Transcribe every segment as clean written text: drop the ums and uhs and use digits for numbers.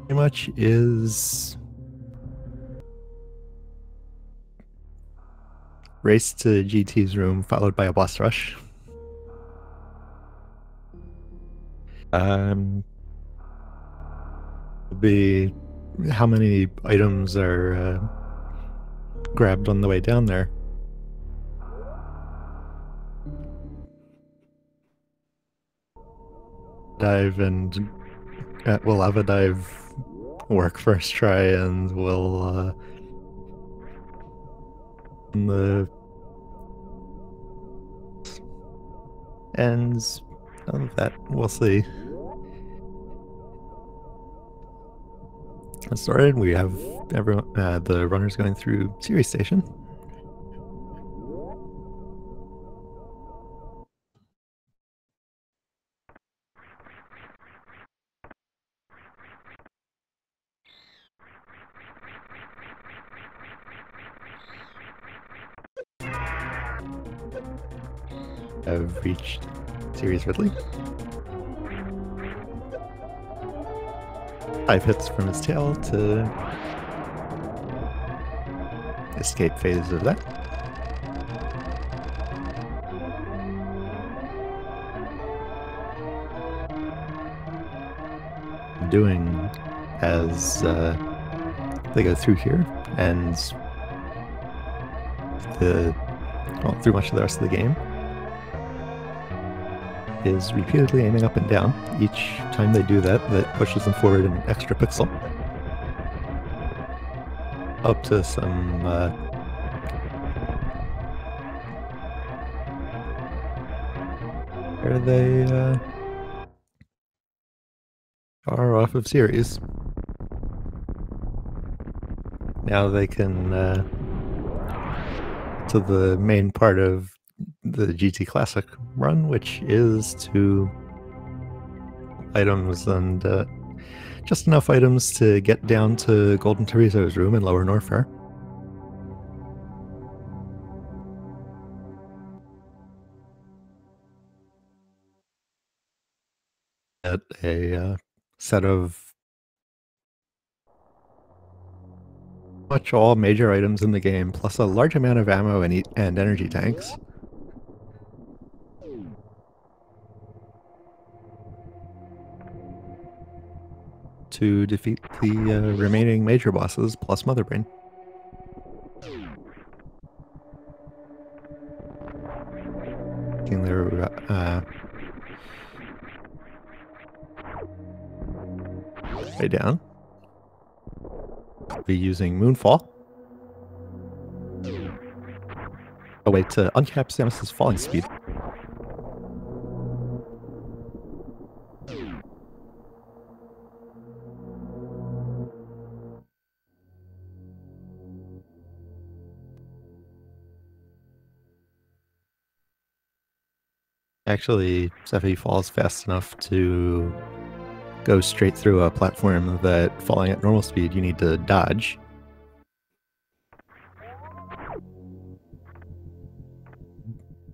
pretty much is race to GT's room, followed by a boss rush. Will be how many items are grabbed on the way down there. Dive and we'll have a dive work first try, and we'll the ends of that we'll see. It started. We have everyone, the runners going through Series Station. Have reached Series Ridley. 5 hits from his tail to escape phase of that. Doing as they go through here and through much of the rest of the game is repeatedly aiming up and down. Each time they do that, that pushes them forward an extra pixel. Up to some where they are off of series. Now they can to the main part of the GT Classic run, which is to items and just enough items to get down to Golden Teresa's room in Lower Norfair. At a set of much all major items in the game, plus a large amount of ammo and energy tanks. To defeat the remaining major bosses, plus Motherbrain. Taking their way down. Be using Moonfall. A way to uncap Samus's falling speed. Actually, Sephi falls fast enough to go straight through a platform that, falling at normal speed, you need to dodge.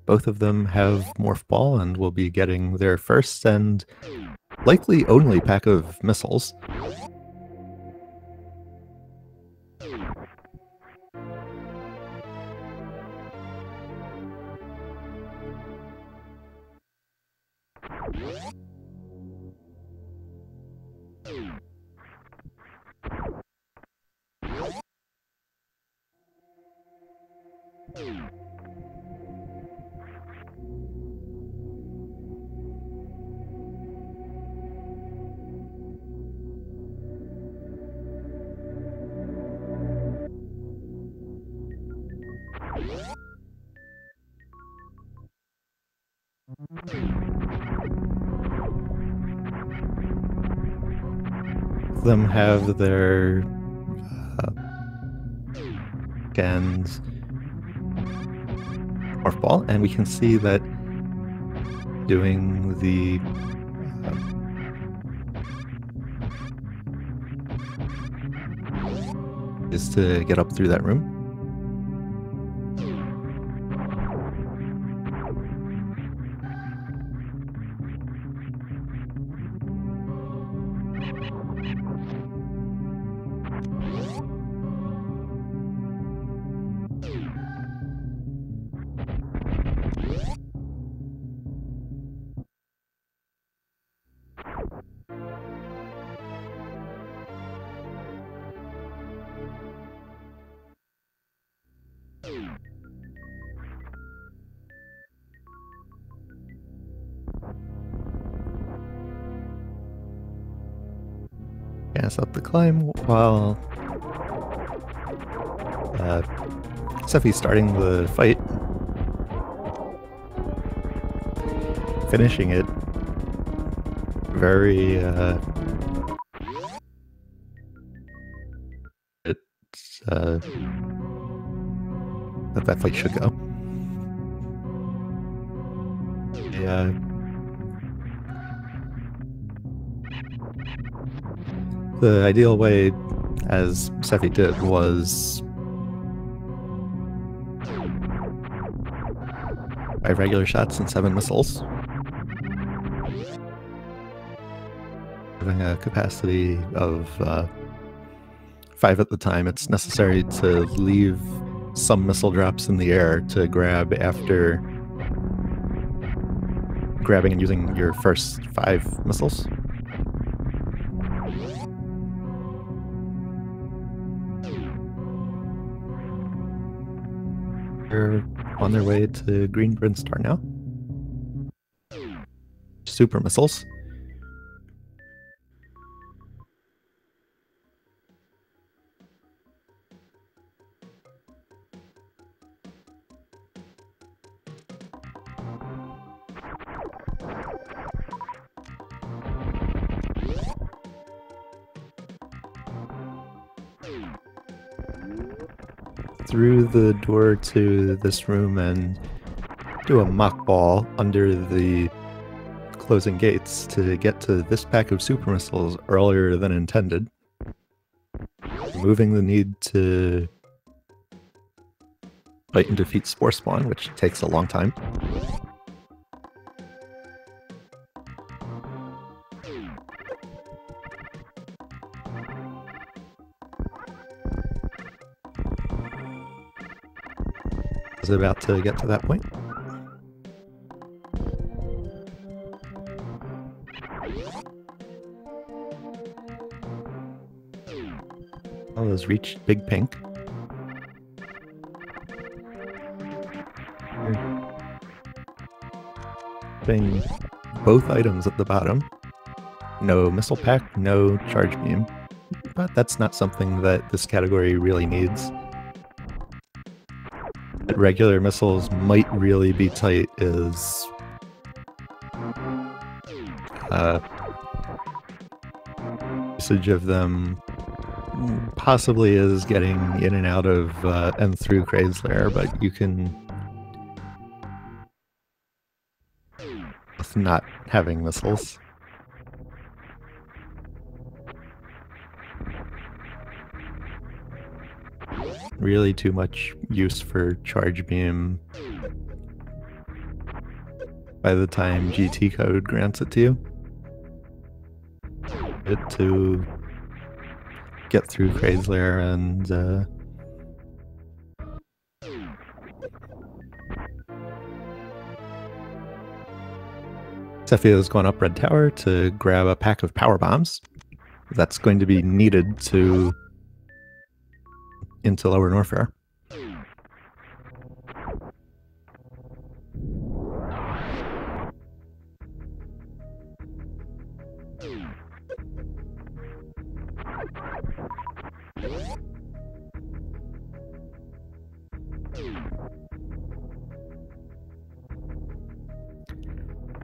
Both of them have Morph Ball and will be getting their first and likely only pack of missiles. Them have their and Morph Ball, and we can see that doing the is to get up through that room. Gas up the climb while Sephi's starting the fight. Finishing it very it's that fight should go. Yeah. The ideal way, as Sephi did, was 5 regular shots and 7 missiles. Having a capacity of 5 at the time, it's necessary to leave some missile drops in the air to grab after grabbing and using your first 5 missiles. They're on their way to Green Brin Star now. Super missiles. Through the door to this room and do a mock ball under the closing gates to get to this pack of super missiles earlier than intended, removing the need to fight and defeat Spore Spawn, which takes a long time. Is about to get to that point. All has reached Big Pink. Putting both items at the bottom. No missile pack, no charge beam. But that's not something that this category really needs. Regular missiles might really be tight is usage of them possibly is getting in and out of and through Kraid's Lair, but you can with not having missiles. Really too much use for charge beam by the time GT code grants it to you. It to get through Kraid's Lair and Sephi has gone up Red Tower to grab a pack of power bombs. That's going to be needed to into Lower Norfair.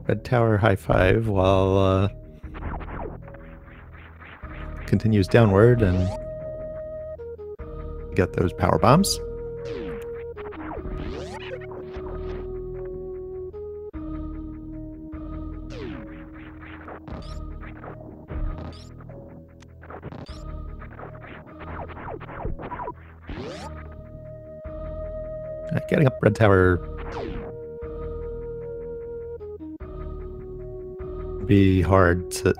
Red Tower high 5 while continues downward and get those power bombs. Getting up Red Tower be hard to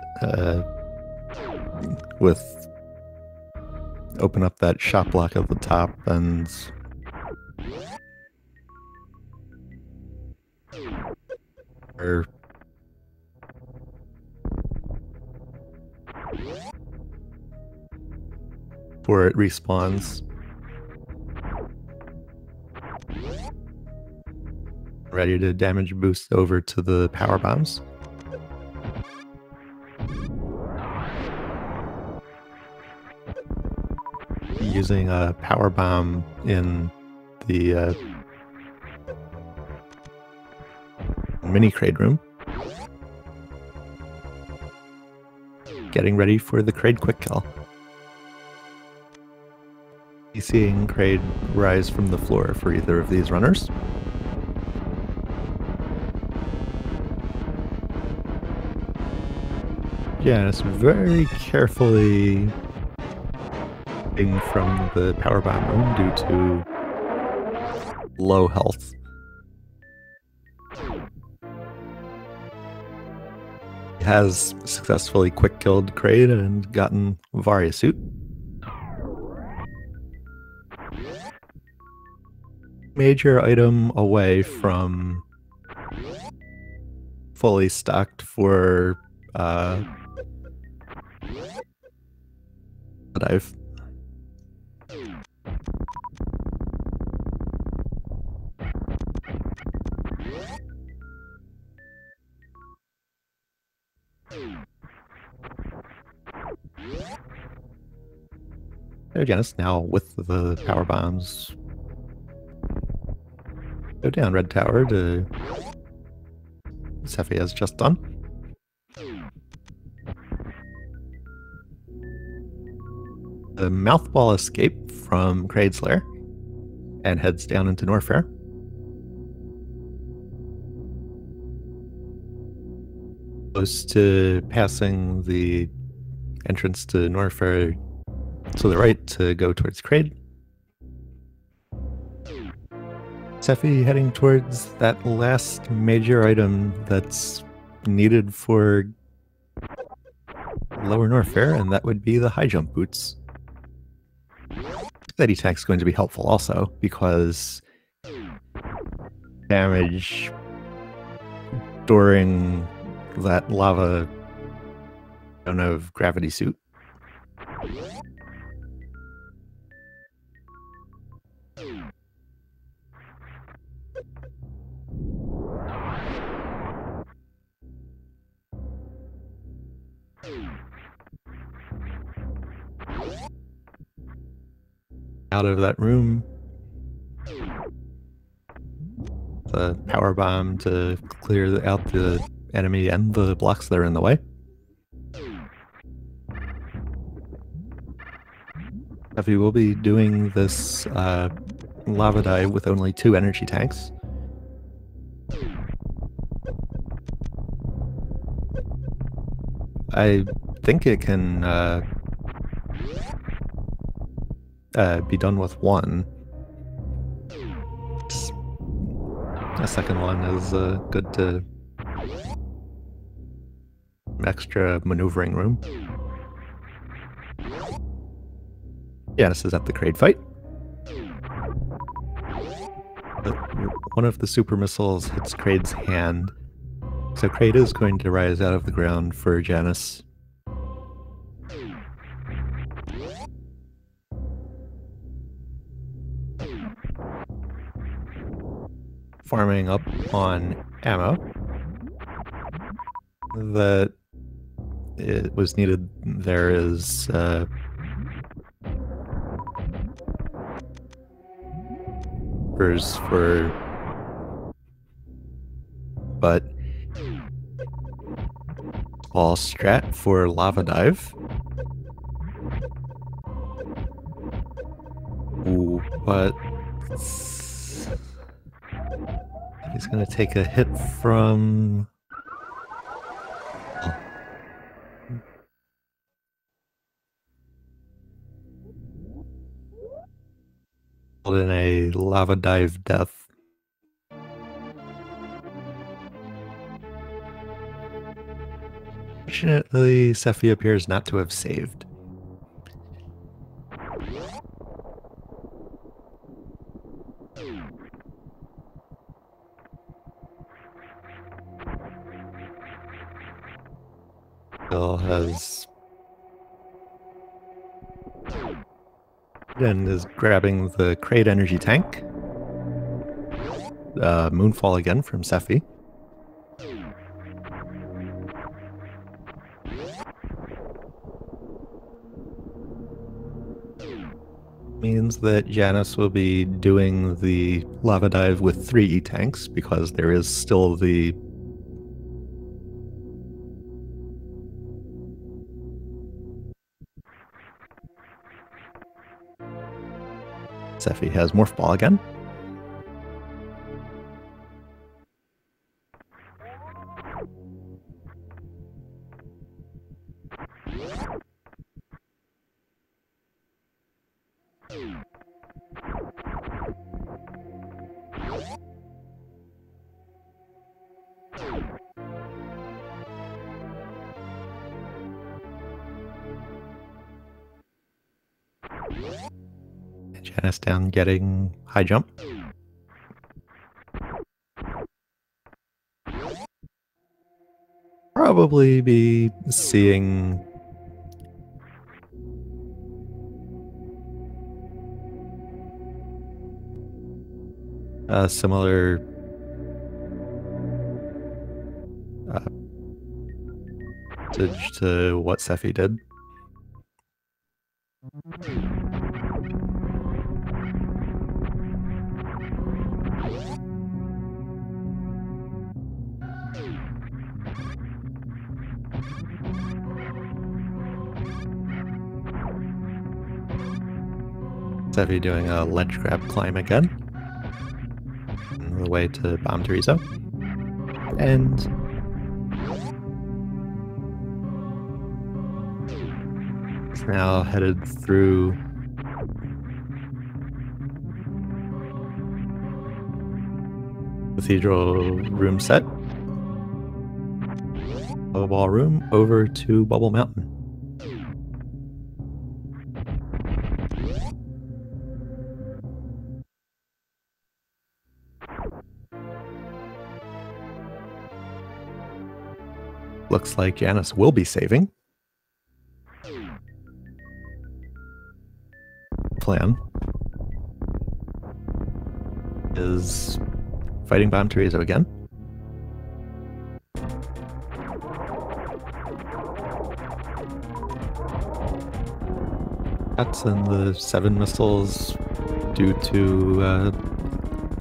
with open up that shot block at the top and or before it respawns. Ready to damage boost over to the power bombs. using a power bomb in the mini Kraid room. Getting ready for the Kraid quick kill. Seeing Kraid rise from the floor for either of these runners. Janus very carefully from the power bomb room due to low health. He has successfully quick killed Kraid and gotten Varia suit. Major item away from fully stocked for dive. Janus now with the power bombs. Go down Red Tower to Sephi has just done. The Mouthball escape from Kraid's lair and heads down into Norfair. Close to passing the entrance to Norfair to the right to go towards Kraid. Sephi heading towards that last major item that's needed for Lower Norfair, and that would be the high jump boots. That attack is going to be helpful also, because damage during that lava zone of gravity suit. Out of that room, the power bomb to clear out the enemy and the blocks that are in the way. Sephi will be doing this lava dive with only 2 energy tanks. I think it can be done with 1. A second one is good to extra maneuvering room. Yeah, this is at the Kraid fight. One of the super missiles hits Kraid's hand, so Kraid is going to rise out of the ground for Janus. Farming up on ammo that it was needed. There is for but all strat for lava dive. Ooh, but he's gonna take a hit from in a lava dive death. Fortunately, Sephi appears not to have saved. Still has and is grabbing the Kraid energy tank. Moonfall again from Sephi. Means that Janus will be doing the lava dive with 3 E-tanks because there is still the Sephi has Morph Ball again. Janus down getting high jump. Probably be seeing a similar to what Sephi did. Sephi doing a ledge grab climb again on the way to Bomb Teresa. And it's now headed through Cathedral room set, Bubble Ball room, over to Bubble Mountain. Looks like Janus will be saving. Plan is fighting Bomb Teresa again. That's in the 7 missiles due to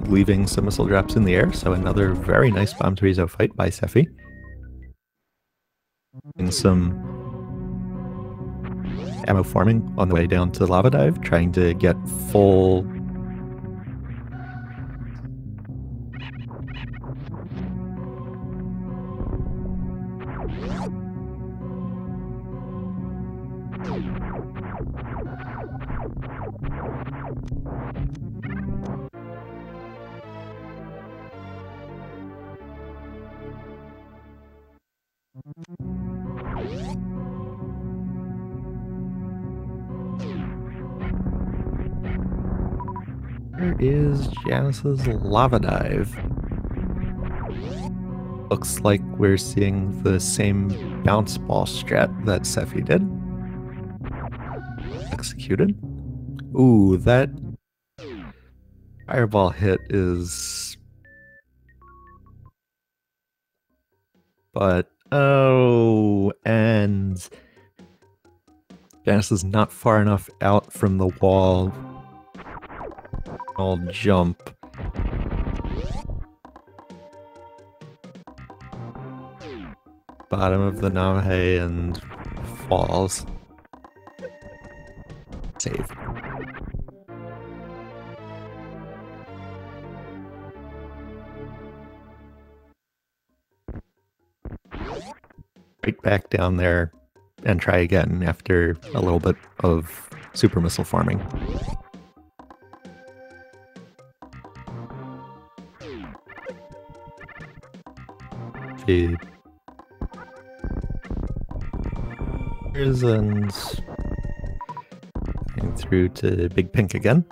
leaving some missile drops in the air, so another very nice Bomb Teresa fight by Sephi. And some ammo farming on the way down to the lava dive, trying to get full Where is Janus's lava dive? Looks like we're seeing the same bounce ball strat that Sephi did. Executed. Ooh, that fireball hit is... But, oh, and Janus is not far enough out from the wall. I'll jump. Bottom of the Namahe and falls. Save. Right back down there and try again after a little bit of super missile farming. And through to Big Pink again.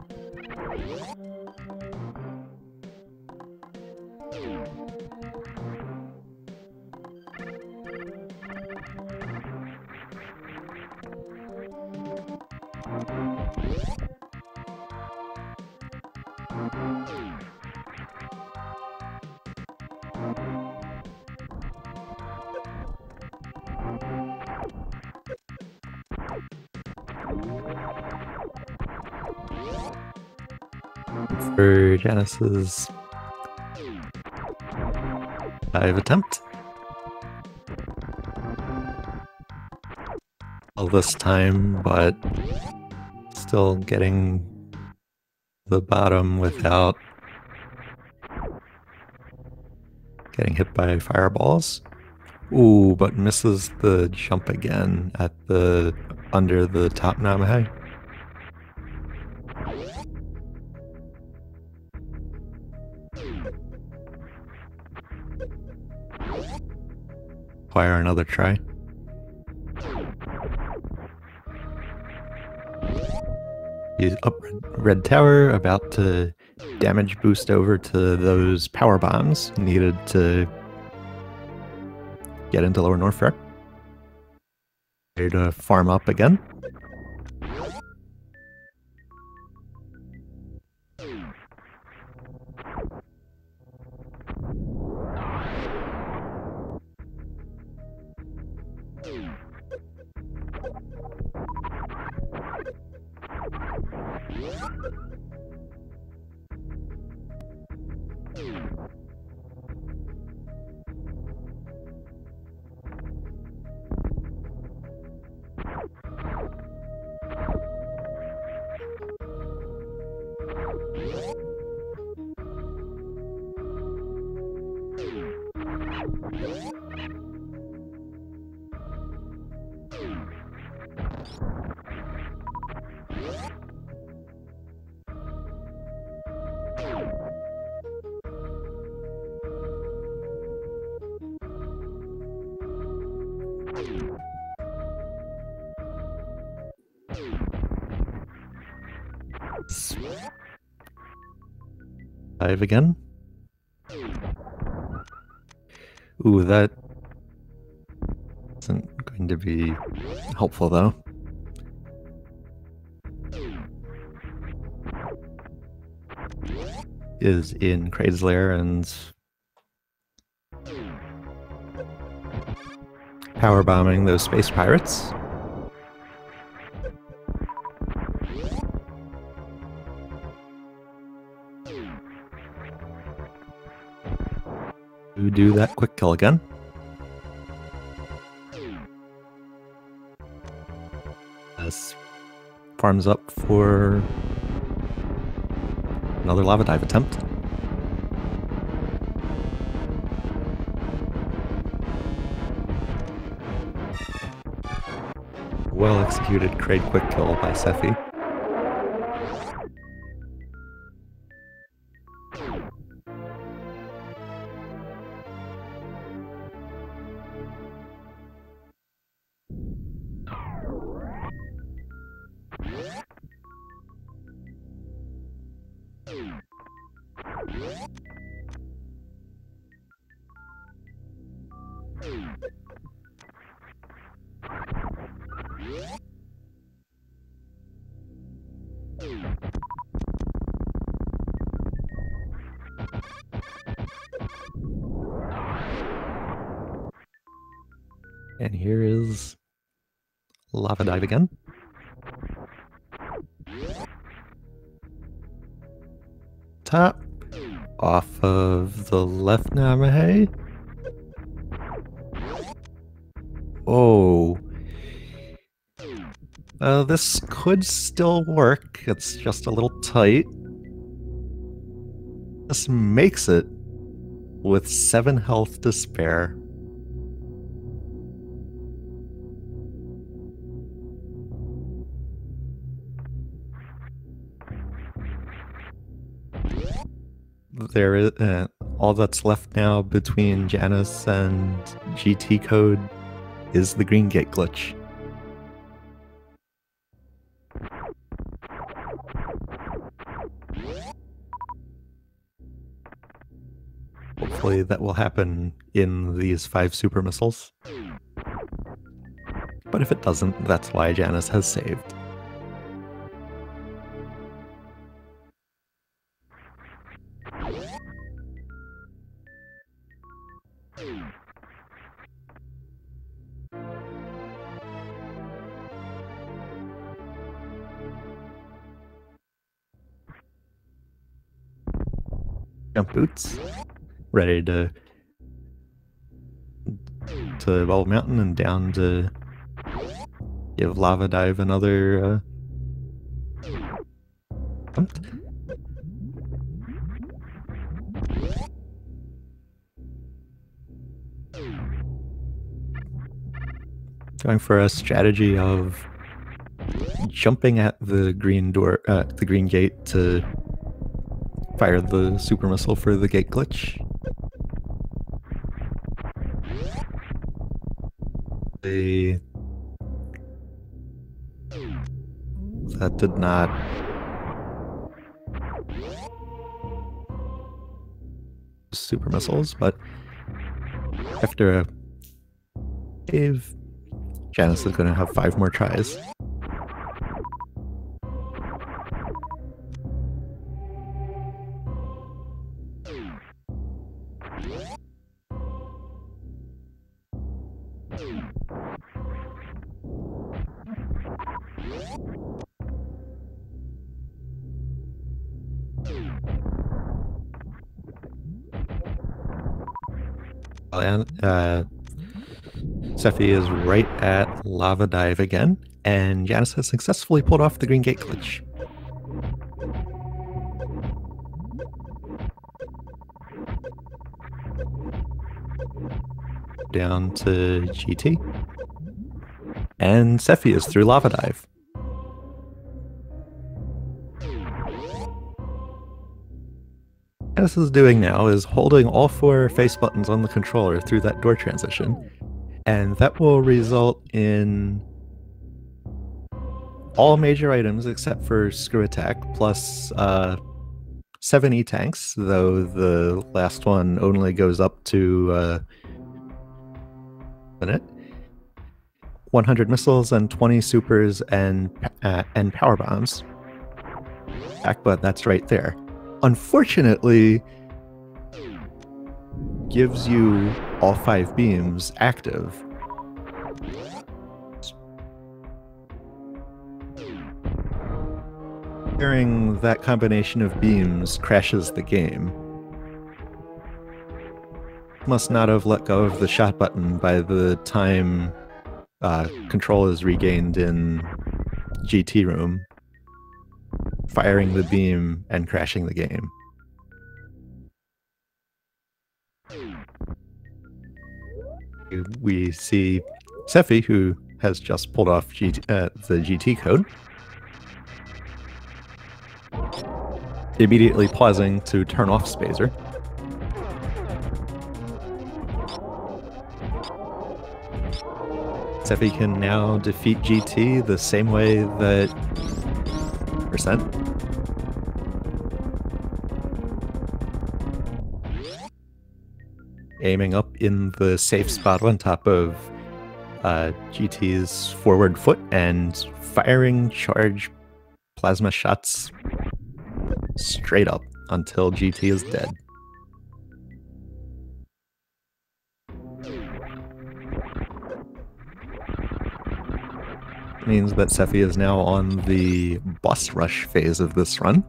For Janus's dive attempt. Well, this time, but still getting the bottom without getting hit by fireballs. Ooh, but misses the jump again at the under the top Namahe. Fire another try. He's up red tower, about to damage boost over to those power bombs needed to get into Lower North Fair. Ready to farm up again. Dive again. Ooh, that isn't going to be helpful though. Is in Kraid's lair and power bombing those space pirates. To do that quick kill again. This farms up for another lava dive attempt. Well executed Kraid quick kill by Sephi. And here is lava dive again. Top off of the left Namahe. Oh. This could still work. It's just a little tight. This makes it with 7 health to spare. There is all that's left now between Janus and GT code is the green gate glitch. Hopefully that will happen in these 5 super missiles. But if it doesn't, that's why Janus has saved. jump boots, ready to Bubble Mountain and down to give Lava Dive another attempt. Going for a strategy of jumping at the green door, the green gate to fire the super missile for the gate glitch. That did not super missiles, but after a save, Janus is going to have 5 more tries. And Sephi is right at Lava Dive again, and Janus has successfully pulled off the green gate glitch. Down to GT. And Sephi is through Lava Dive. What this is doing now is holding all 4 face buttons on the controller through that door transition, and that will result in all major items except for Screw Attack, plus 7 E-Tanks, though the last one only goes up to 100 missiles and 20 supers and power bombs. But that's right there. Unfortunately, gives you all 5 beams active. Hearing that combination of beams crashes the game. Must not have let go of the shot button by the time control is regained in GT room, firing the beam and crashing the game. We see Sephi, who has just pulled off the GT code, immediately pausing to turn off Spazer. Sephi can now defeat GT the same way that percent. Aiming up in the safe spot on top of GT's forward foot and firing charge plasma shots straight up until GT is dead. Means that Sephi is now on the boss rush phase of this run.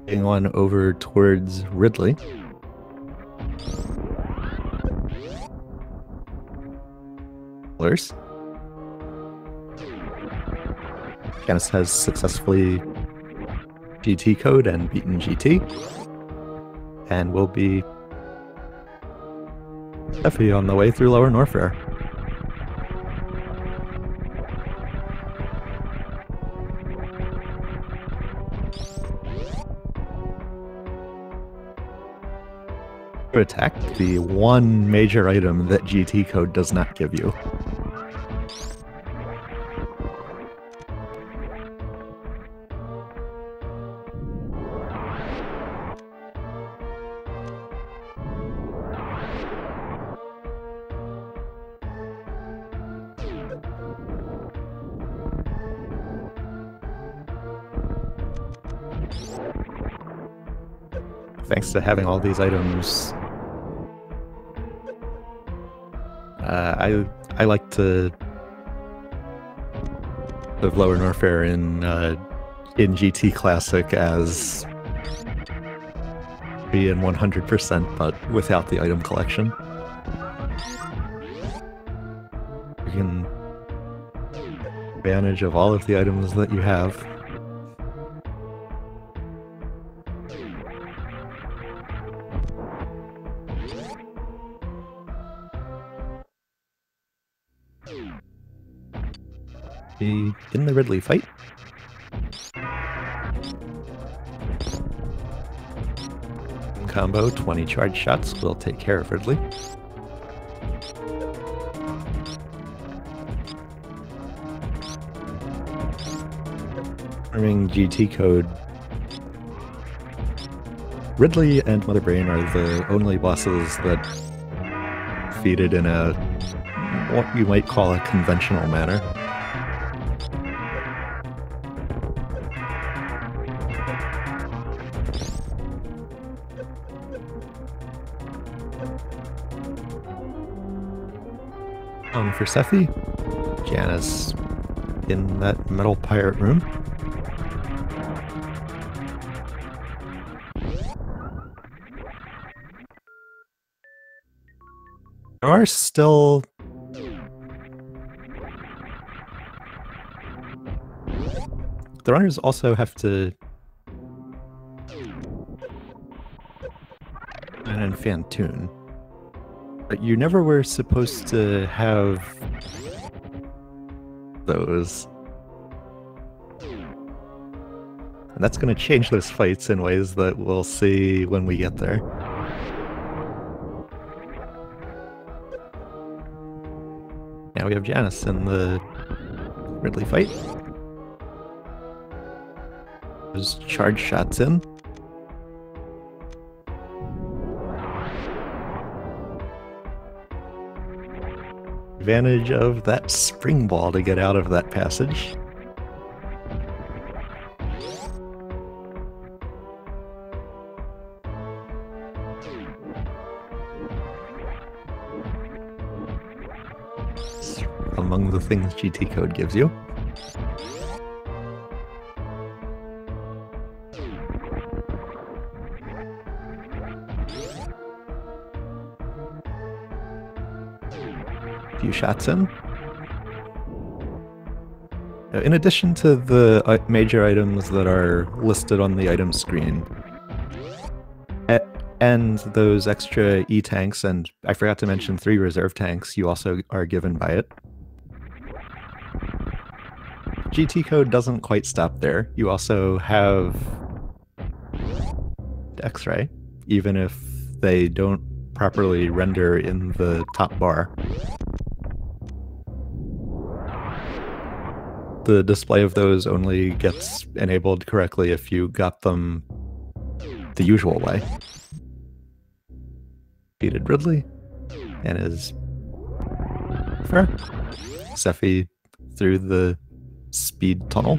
Getting on over towards Ridley. Janus has successfully GT code and beaten GT, and will be Sephi on the way through Lower Norfair. Attack, the one major item that GT code does not give you. Thanks to having all these items, I like to of Lower Norfair in GT Classic as 3 and 100%, but without the item collection. You can take advantage of all of the items that you have. In the Ridley fight. Combo, 20 charge shots will take care of Ridley. Farming GT code. Ridley and Mother Brain are the only bosses that defeated in a what you might call a conventional manner. For Sephi, Janus in that metal pirate room. There are still the runners also have to and Fantoon. But you never were supposed to have those. And that's going to change those fights in ways that we'll see when we get there. Now we have Janus in the Ridley fight. There's charge shots in. Advantage of that spring ball to get out of that passage. It's among the things GT code gives you. Few shots in. In addition to the major items that are listed on the item screen, and those extra E-tanks, and I forgot to mention 3 reserve tanks you also are given by it. GT code doesn't quite stop there. You also have X-ray, even if they don't properly render in the top bar. The display of those only gets enabled correctly if you got them the usual way. Defeated Ridley and his fair. Sephi through the speed tunnel.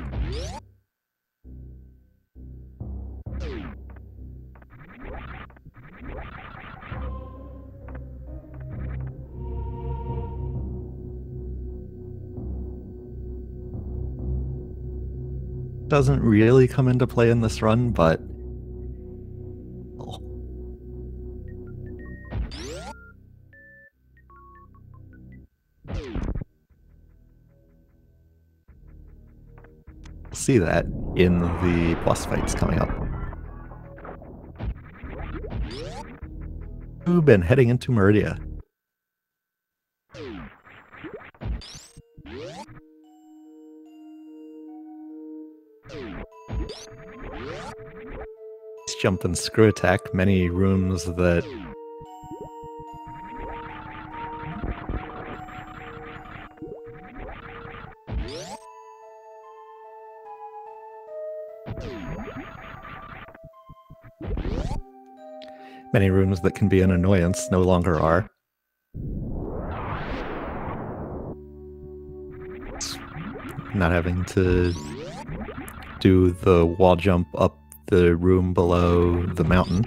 Doesn't really come into play in this run, but we'll see that in the boss fights coming up. We've been heading into Meridia. Jump and screw attack, many rooms that can be an annoyance no longer are. Not having to do the wall jump up the room below the mountain.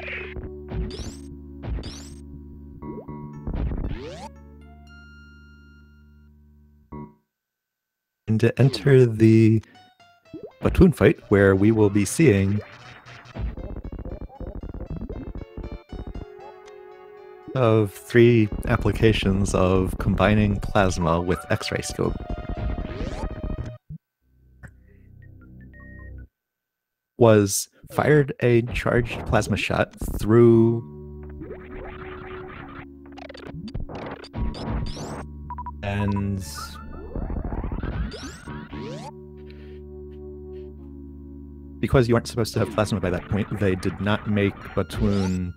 And to enter the Platoon fight, where we will be seeing of 3 applications of combining plasma with X-ray scope. Was fired a charged plasma shot through and because you aren't supposed to have plasma by that point, they did not make Platoon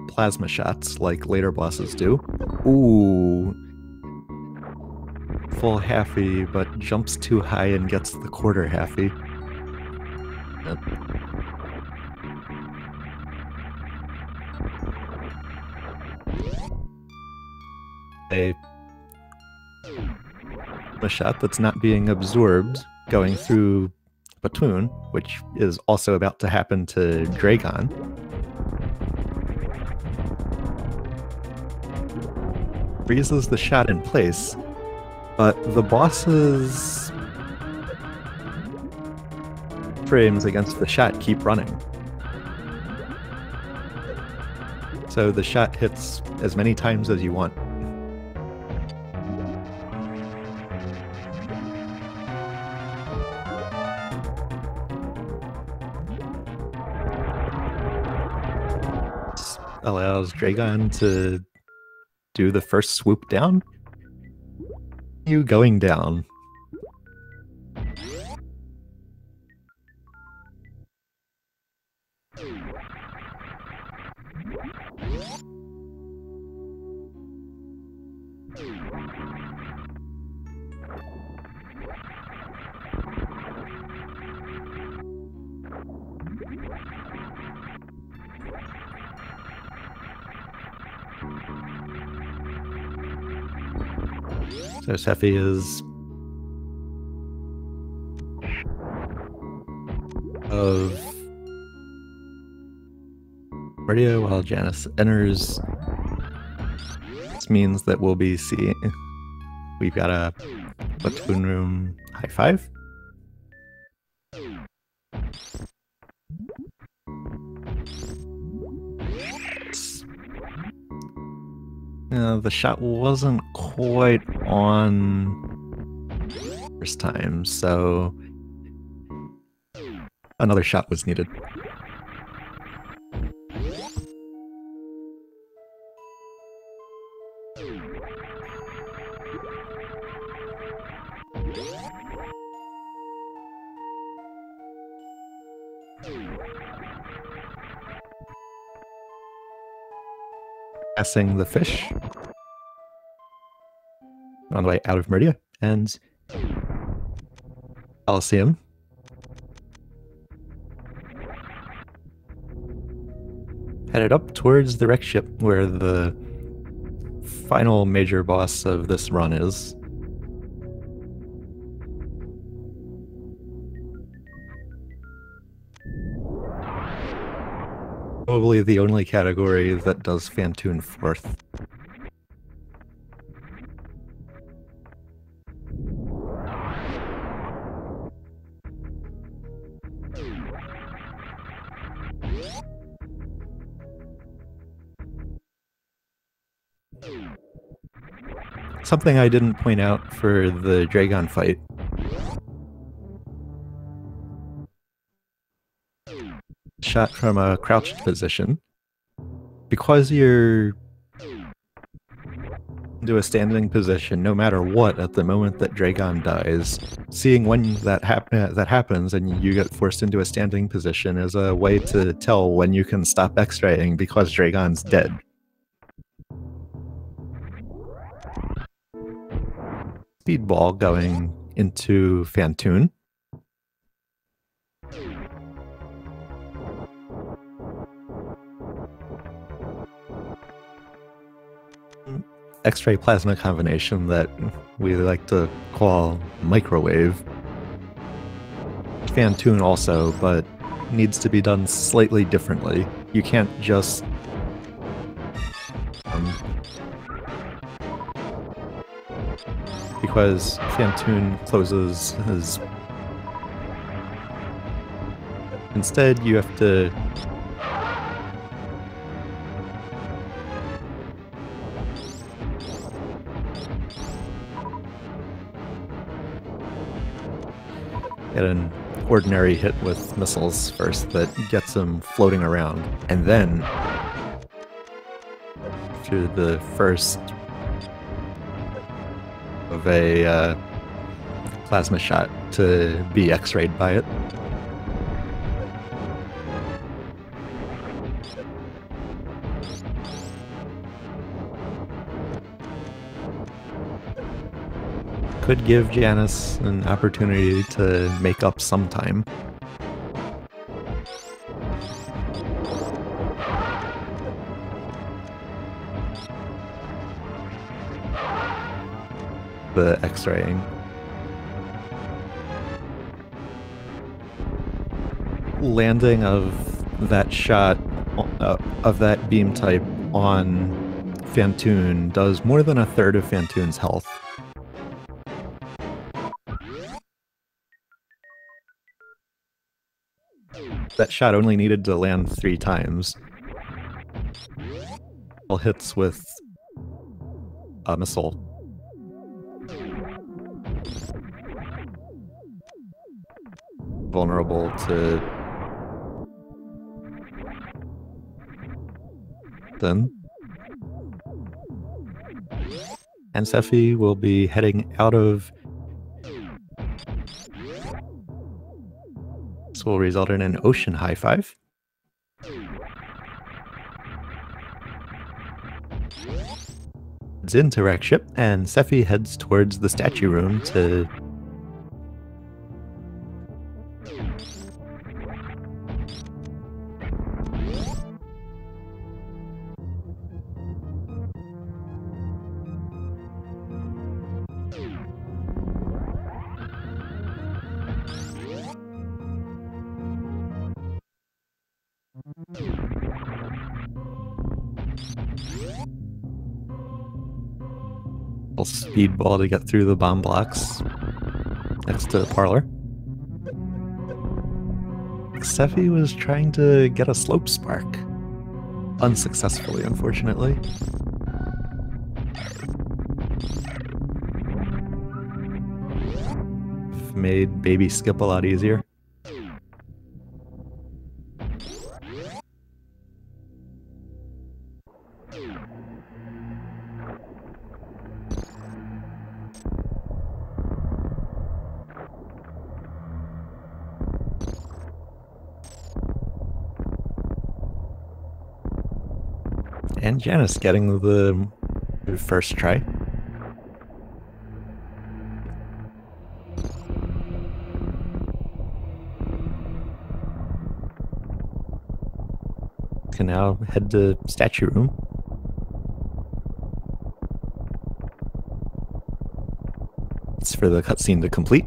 plasma shots like later bosses do. Ooh. Full halfy, but jumps too high and gets the quarter halfy. Yep. A shot that's not being absorbed going through Platoon, which is also about to happen to Dragon. Freezes the shot in place, but the boss's frames against the shot keep running. So the shot hits as many times as you want. This allows Dragon to do the first swoop down. You going down. So Sephi is of radio while Janus enters. This means that we'll be seeing. We've got a Platoon room high five. The shot wasn't quite on first time, so another shot was needed. Passing the fish on the way out of Meridia and Coliseum. Headed up towards the wreck ship where the final major boss of this run is. Probably the only category that does Fantoon 4th. Something I didn't point out for the Dragon fight. Shot from a crouched position. Because you're into a standing position, no matter what, at the moment that Dragon dies, seeing when that happens and you get forced into a standing position is a way to tell when you can stop X-raying because Dragon's dead. Speedball going into Fantoon. X-ray plasma combination that we like to call microwave. Fantoon also, but needs to be done slightly differently. You can't just because Fantoon closes his... Instead, you have to get an ordinary hit with missiles first that gets him floating around, and then through the first of a plasma shot to be X-rayed by it. Could give Janus an opportunity to make up some time. The X-raying. Landing of that shot, of that beam type on Fantoon does more than a third of Fantoon's health. That shot only needed to land 3 times. All hits with a missile. Vulnerable to then. And Sephi will be heading out of... This will result in an ocean high five. Heads into wreck ship, and Sephi heads towards the statue room to... speedball to get through the bomb blocks next to the parlor. Sephi was trying to get a slope spark. Unsuccessfully, unfortunately. Made baby skip a lot easier. And Janus getting the first try. Can now head to statue room. It's for the cutscene to complete.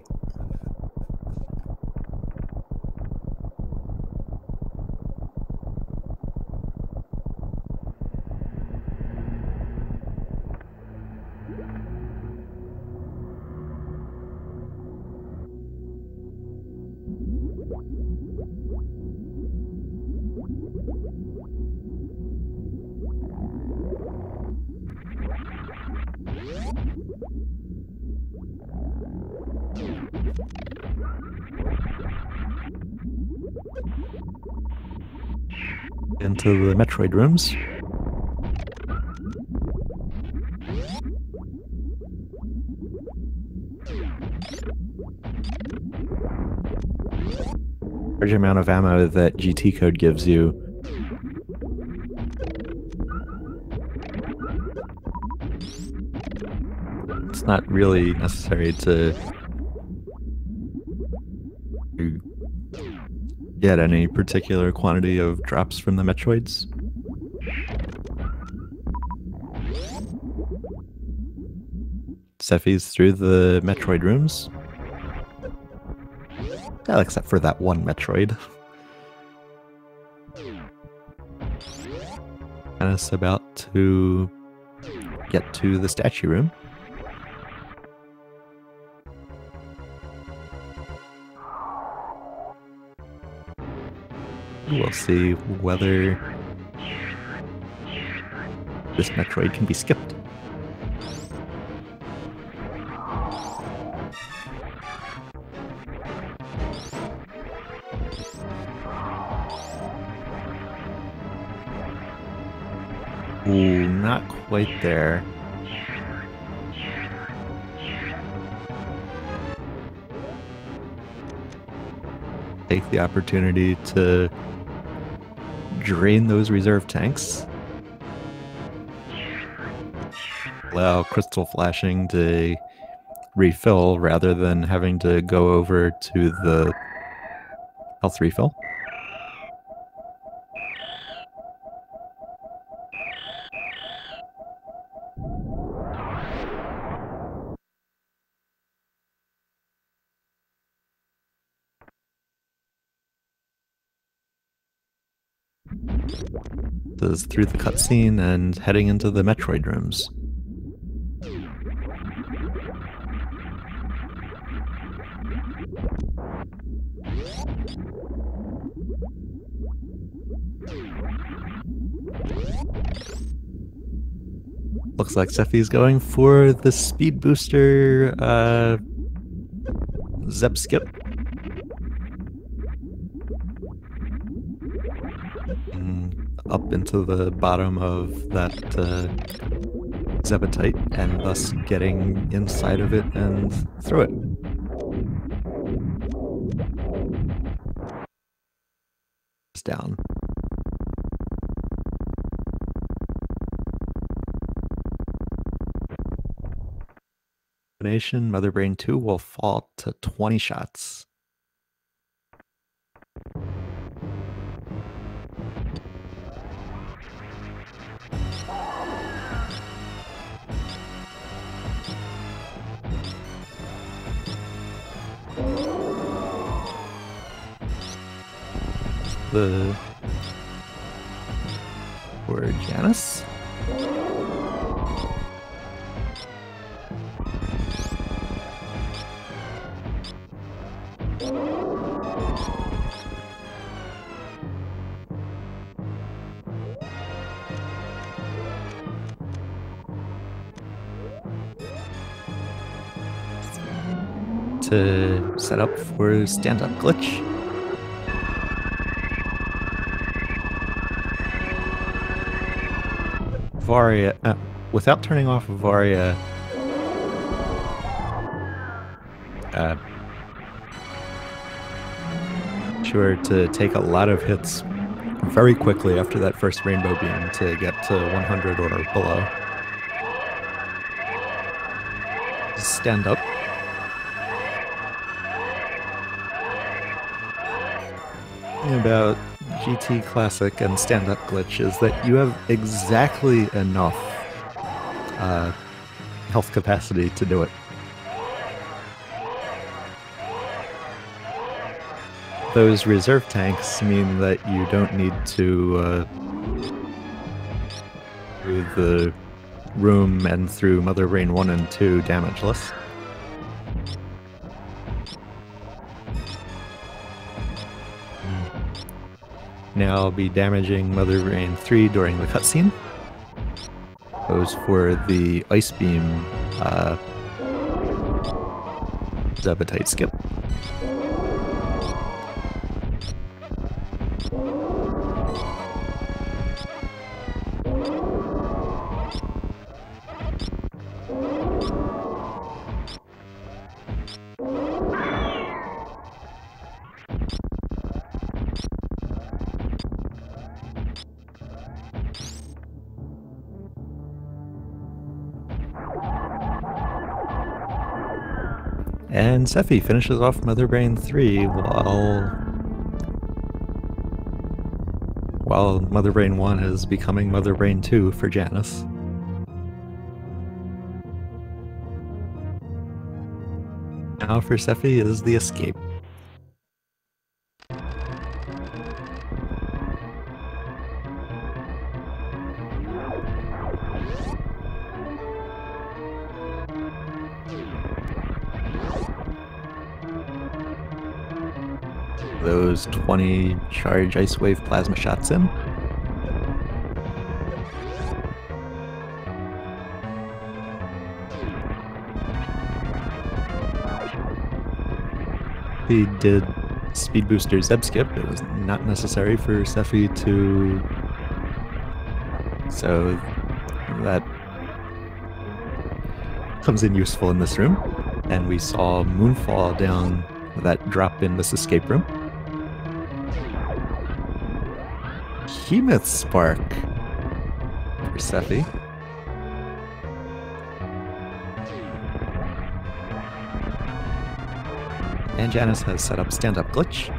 Into the Metroid rooms. Large amount of ammo that GT code gives you. It's not really necessary to get any particular quantity of drops from the Metroids. Sephi's through the Metroid rooms. Well, except for that one Metroid. And it's about to get to the statue room. We'll see whether this Metroid can be skipped. Ooh, not quite there. Take the opportunity to drain those reserve tanks. Allow crystal flashing to refill rather than having to go over to the health refill. This is through the cutscene and heading into the Metroid rooms. Looks like Sephi's going for the speed booster Zep skip. Up into the bottom of that Zebetite and thus getting inside of it and through it. It's down. Mother Brain 2 will fall to 20 shots. For Janus. To set up for stand-up glitch. Varia, without turning off Varia, sure to take a lot of hits very quickly after that first rainbow beam to get to 100 or below. Stand up. About GT Classic and stand-up glitch is that you have exactly enough health capacity to do it. Those reserve tanks mean that you don't need to through the room and through Mother Brain 1 and 2 damageless. Now I'll be damaging Mother Brain 3 during the cutscene. Goes for the Ice Beam Zebetite skip. And Sephi finishes off Mother Brain 3 while Mother Brain 1 is becoming Mother Brain 2 for Janus. Now for Sephi is the escape. those 20 charge ice wave plasma shots in. He did speed booster Zeb skip. It was not necessary for Sephi to. So that comes in useful in this room. And we saw Moonfall down that drop in this escape room. Behemoth Spark for Sephi. And Janus has set up stand-up glitch.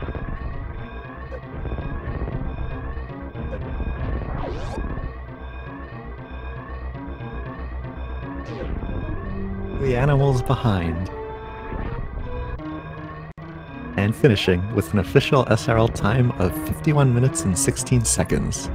The animals behind. And finishing with an official SRL time of 51 minutes and 16 seconds.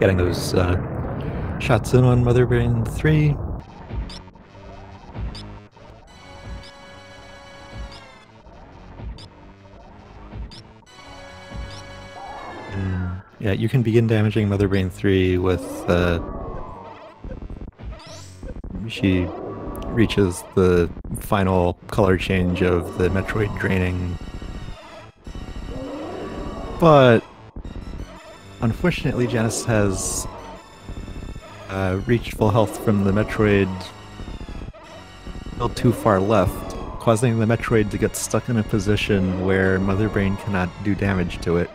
Getting those shots in on Mother Brain 3. Yeah, you can begin damaging Mother Brain 3 with she reaches the final color change of the Metroid draining. But unfortunately, Janus has reached full health from the Metroid still too far left, causing the Metroid to get stuck in a position where Mother Brain cannot do damage to it.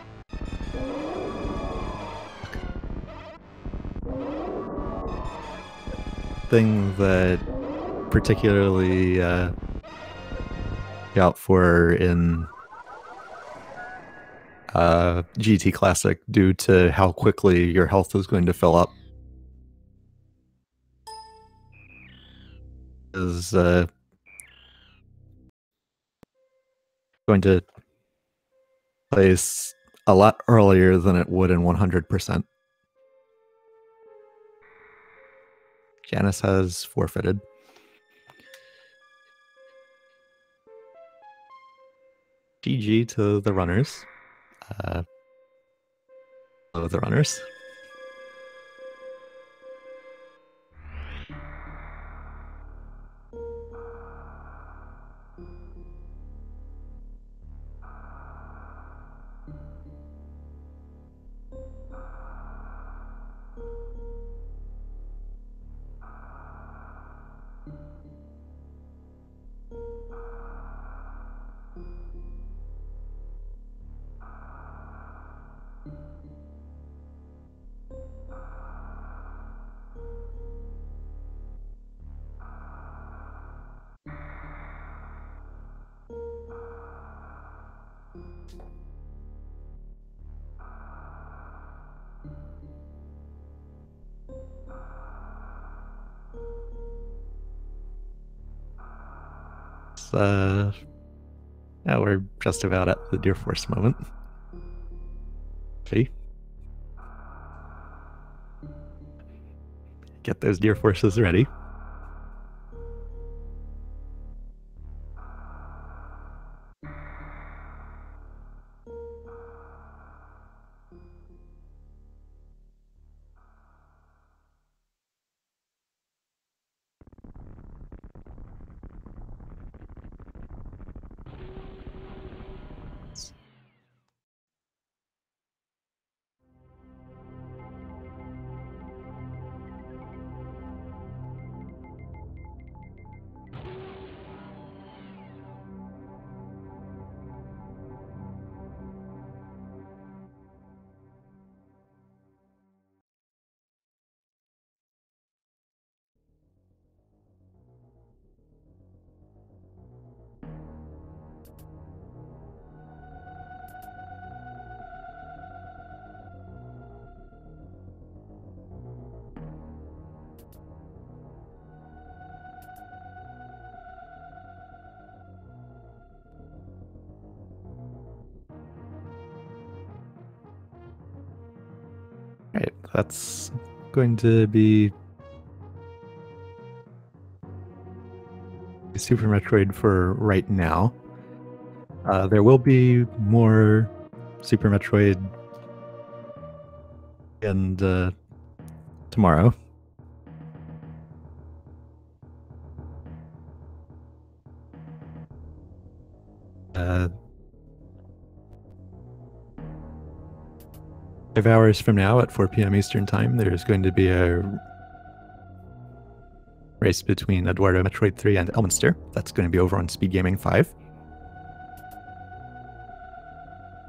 Thing that particularly out for in GT Classic due to how quickly your health is going to fill up. Is going to place a lot earlier than it would in 100%. Janus has forfeited. GG to the runners. The runners. Yeah, we're just about at the Deer Force moment. See? Get those Deer Forces ready. that's going to be Super Metroid for right now. There will be more Super Metroid and tomorrow. Uh, 5 hours from now at 4 p.m. Eastern Time, there's going to be a race between Eduardo Metroid 3 and Elminster. That's going to be over on Speed Gaming 5.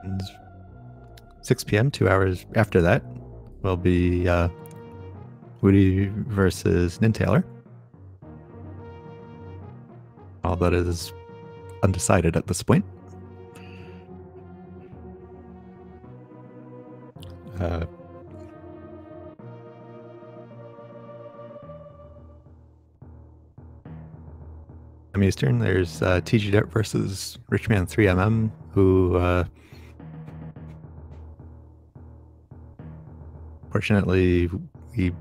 And 6 p.m., 2 hours after that, will be Woody versus Nintailor. All that is undecided at this point. Eastern, there's TG Dart versus Richman 3MM, who fortunately we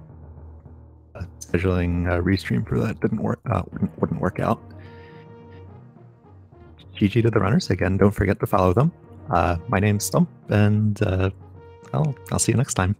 scheduling a restream for that wouldn't work out. GG to the runners again. Don't forget to follow them. My name's Stump, and I'll see you next time.